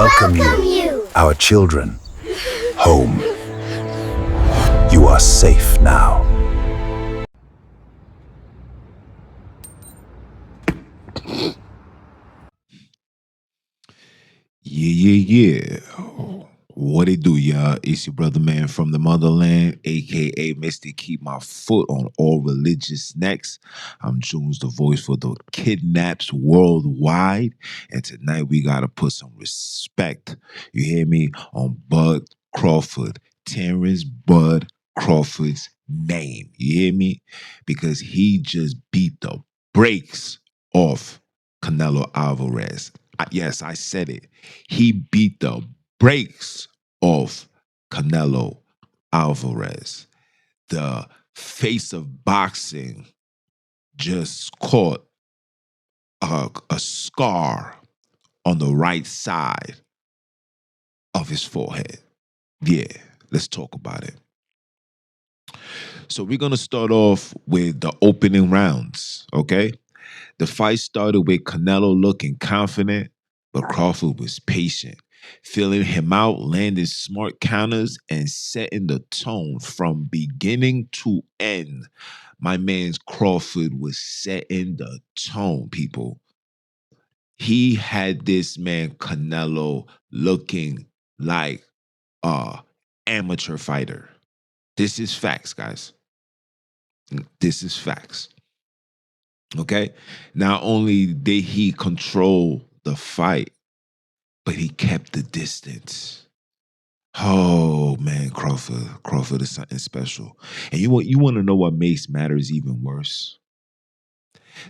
welcome you, our children, home. You are safe now. Yeah. What it do, y'all? It's your brother man from the motherland, aka Mr. Keep My Foot on All Religious Necks. I'm Junes, the voice for the kidnaps worldwide. And tonight we gotta put some respect, you hear me, on Bud Crawford, Terrence Bud Crawford's name. You hear me? Because he just beat the brakes off Canelo Alvarez. Yes, I said it. He beat the brakes off Canelo Alvarez. The face of boxing just caught a scar on the right side of his forehead. Yeah, let's talk about it. So we're going to start off with the opening rounds, okay? The fight started with Canelo looking confident, but Crawford was patient, feeling him out, landing smart counters, and setting the tone from beginning to end. My man's Crawford was setting the tone, people. He had this man Canelo looking like a amateur fighter. This is facts, guys. This is facts. Okay? Not only did he control the fight, but he kept the distance. Oh man, Crawford is something special. And you want to know what makes matters even worse?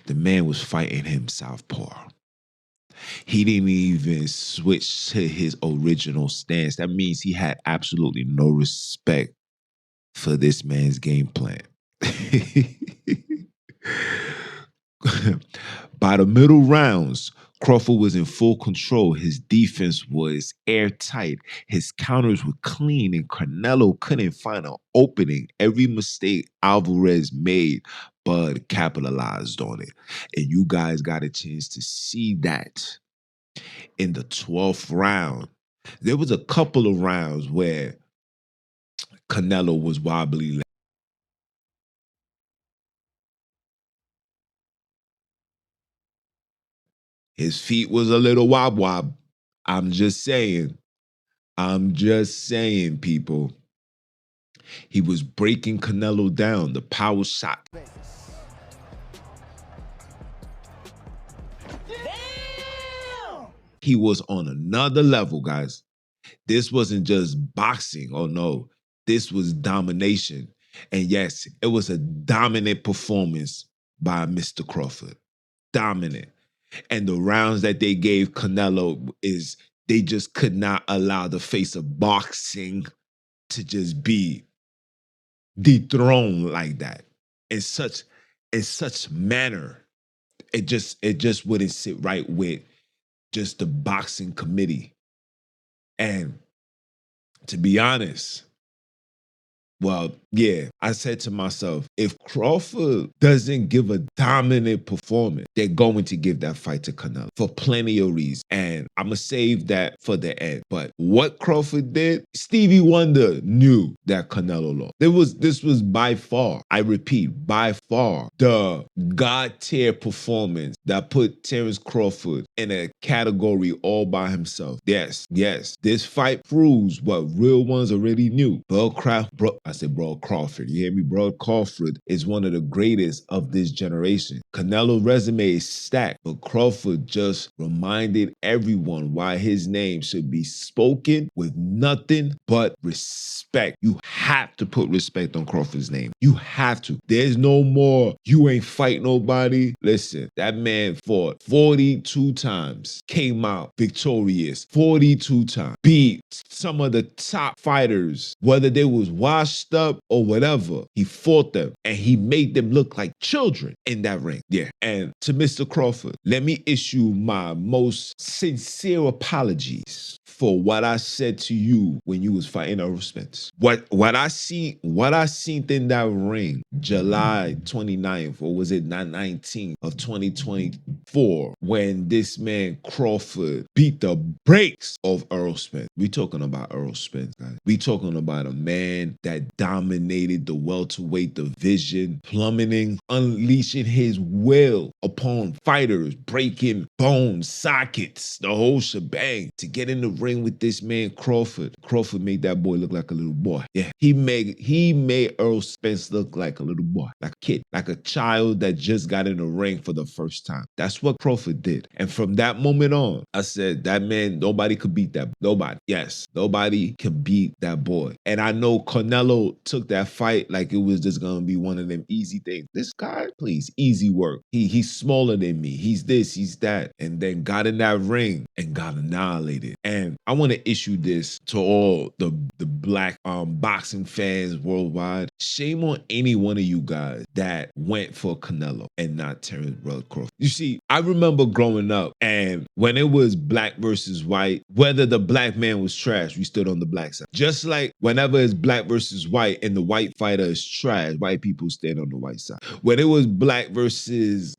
The man was fighting him southpaw. He didn't even switch to his original stance. That means he had absolutely no respect for this man's game plan. By the middle rounds, Crawford was in full control. His defense was airtight. His counters were clean, and Canelo couldn't find an opening. Every mistake Alvarez made, Bud capitalized on it. And you guys got a chance to see that in the 12th round. There was a couple of rounds where Canelo was wobbly. His feet was a little wob. I'm just saying, people. He was breaking Canelo down. The power shot. Damn! He was on another level, guys. This wasn't just boxing. Oh no, this was domination. And yes, it was a dominant performance by Mr. Crawford. Dominant. And the rounds that they gave Canelo is they just could not allow the face of boxing to just be dethroned like that in such manner. It just wouldn't sit right with just the boxing committee. And to be honest, well, yeah, I said to myself, if Crawford doesn't give a dominant performance, they're going to give that fight to Canelo for plenty of reasons. And I'm going to save that for the end. But what Crawford did, Stevie Wonder knew that Canelo lost. This was by far, I repeat, by far, the God tier performance that put Terrence Crawford in a category all by himself. Yes, this fight proves what real ones already knew. Bud Crawford. You hear me? Bud Crawford is one of the greatest of this generation. Canelo's resume is stacked, but Crawford just reminded everyone why his name should be spoken with nothing but respect. You have to put respect on Crawford's name. You have to. There's no more, you ain't fight nobody. Listen, that man fought 42 times, came out victorious 42 times, beat some of the top fighters, whether they was washed up or whatever. He fought them and he made them look like children in that ring. Yeah. And to Mr. Crawford, let me issue my most sincere apologies for what I said to you when you was fighting Earl Spence. What I seen in that ring, July 29th, or was it 19th of 2020, 2004 when this man Crawford beat the brakes of Earl Spence. We talking about Earl Spence, guys. We talking about a man that dominated the welterweight division, plummeting, unleashing his will upon fighters, breaking bones, sockets, the whole shebang to get in the ring with this man Crawford. Crawford made that boy look like a little boy. Yeah, he made Earl Spence look like a little boy, like a kid, like a child that just got in the ring for the first time. That's what Crawford did. And from that moment on, I said, that man, nobody could beat that. Nobody. Yes, nobody can beat that boy. And I know Canelo took that fight like it was just gonna be one of them easy things. This guy, please, easy work. He's smaller than me. He's this, he's that. And then got in that ring and got annihilated. And I want to issue this to all the black boxing fans worldwide. Shame on any one of you guys that went for Canelo and not Terrence Crawford. You see, I remember growing up, and when it was black versus white, whether the black man was trash, we stood on the black side. Just like whenever it's black versus white and the white fighter is trash, white people stand on the white side. When it was black versus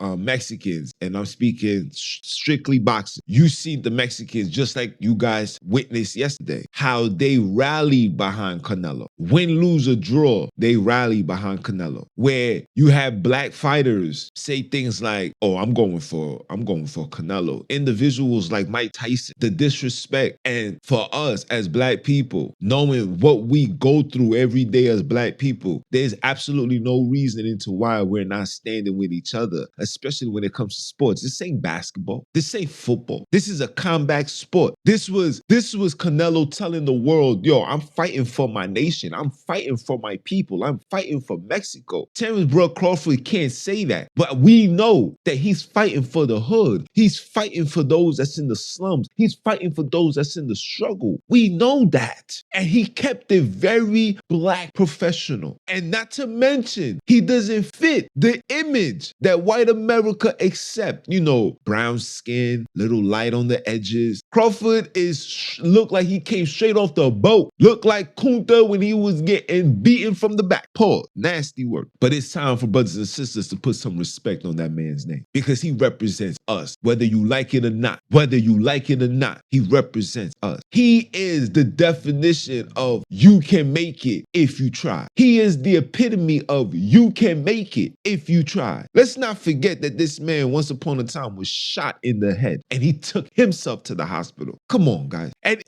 Mexicans, and I'm speaking strictly boxing, you see the Mexicans, just like you guys witnessed yesterday, how they rallied behind Canelo. Win, lose, or draw, they rally behind Canelo. Where you have black fighters say things like, "Oh, I'm going for Canelo." Individuals like Mike Tyson, the disrespect. And for us as black people, knowing what we go through every day as black people, there's absolutely no reason into why we're not standing with each other, especially when it comes to sports. This ain't basketball. This ain't football. This is a combat sport. This was Canelo telling the world, yo, I'm fighting for my nation. I'm fighting for my people. I'm fighting for Mexico. Terrence Crawford can't say that, but we know that he's fighting for the hood. He's fighting for those that's in the slums. He's fighting for those that's in the struggle. We know that. And he kept it very black professional. And not to mention, he doesn't fit the image that white America accept. You know, brown skin, little light on the edges. Crawford looked like he came straight off the boat. Looked like Kunta when he was getting beaten from the back. Pause. Nasty work. But it's time for brothers and sisters to put some respect on that man's name, because he represents us. Whether you like it or not, he represents us. He is the definition of you can make it if you try. He is the epitome of you can make it if you try. Let's not forget that this man once upon a time was shot in the head and he took himself to the hospital. Come on, guys. And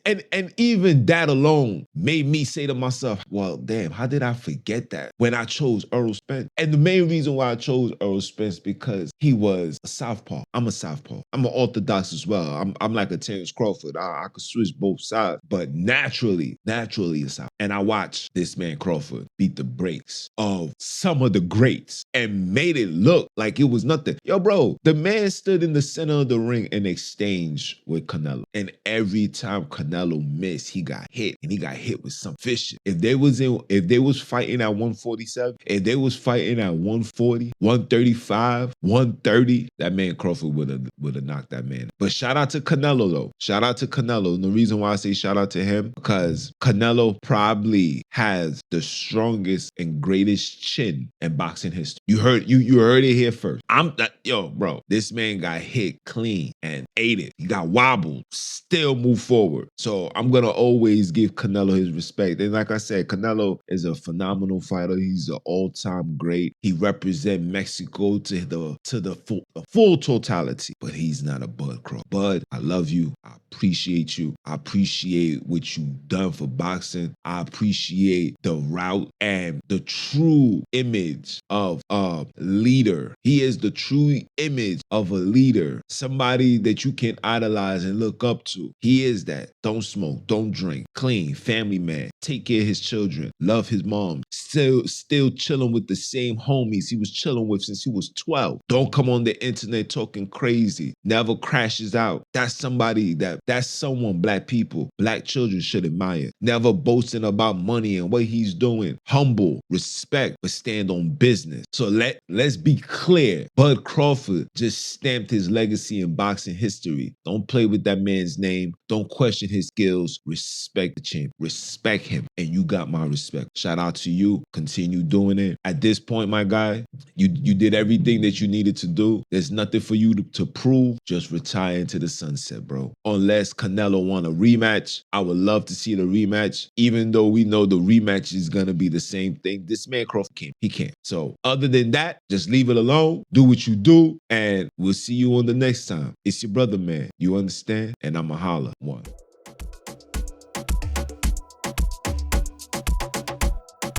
even that alone made me say to myself, well, damn, how did I forget that when I chose Earl Spence? And the main reason why I chose Earl Spence because he was a southpaw. I'm a southpaw. I'm an orthodox as well. I'm like a Terrence Crawford. I could switch both sides, but naturally a south. And I watched this man Crawford beat the brakes of some of the greats and made it look like it was nothing. Yo, bro, the man stood in the center of the ring and exchanged with Canelo. And every time Canelo missed, he got hit, and he got hit with some fishing. If they was fighting at 147, if they was fighting at 140, 135, 130, that man Crawford would have knocked that man. But shout out to Canelo though. Shout out to Canelo. And the reason why I say shout out to him, because Canelo probably has the strongest and greatest chin in boxing history. You heard it here first. Bro, this man got hit clean and ate it. He got wobbled, still moved forward. So I'm gonna always give Canelo his respect. And like I said, Canelo is a phenomenal fighter. He's an all-time great. He represents Mexico to the full totality. But he's not a Bud Crawford. Bud, I love you. I appreciate you. I appreciate what you've done for boxing. I appreciate the route and the true image of a leader. He is the true image of a leader. Somebody that you can idolize and look up to. He is that. Don't smoke, don't drink, clean, family man, take care of his children, love his mom, still chilling with the same homies he was chilling with since he was 12. Don't come on the internet talking crazy, never crashes out. That's someone black people, black children should admire. Never boasting about money and what he's doing. Humble, respect, but stand on business. So let's be clear. Bud Crawford just stamped his legacy in boxing history. Don't play with that man's name. Don't question his skills. Respect the champ. Respect him, and you got my respect. Shout out to you. Continue doing it. At this point, my guy, you did everything that you needed to do. There's nothing for you to prove. Just retire into the sunset, bro. Unless Canelo want a rematch, I would love to see the rematch. Even though we know the rematch is gonna be the same thing, this man Crawford can't. He can't. So other than that, just leave it alone. Do what you do, and we'll see you on the next time. It's your brother, man. You understand? And I'ma holla. One.